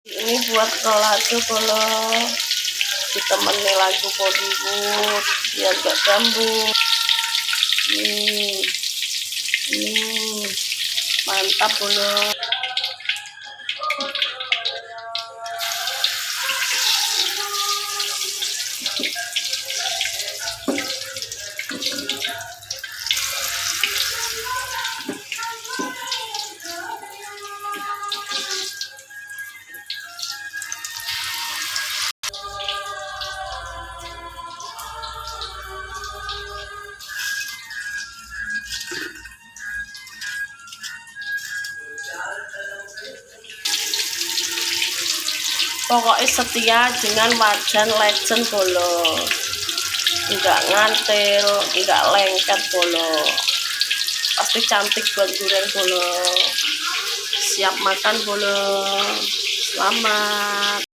Ini buat lagu bolo, ditemani lagu Bollywood biar gak gambut. Mantap bolo. Pokoknya setia dengan wajan legend bolo, enggak ngantil, enggak lengket bolo, pasti cantik buat durian bolo. Siap makan bolo, selamat.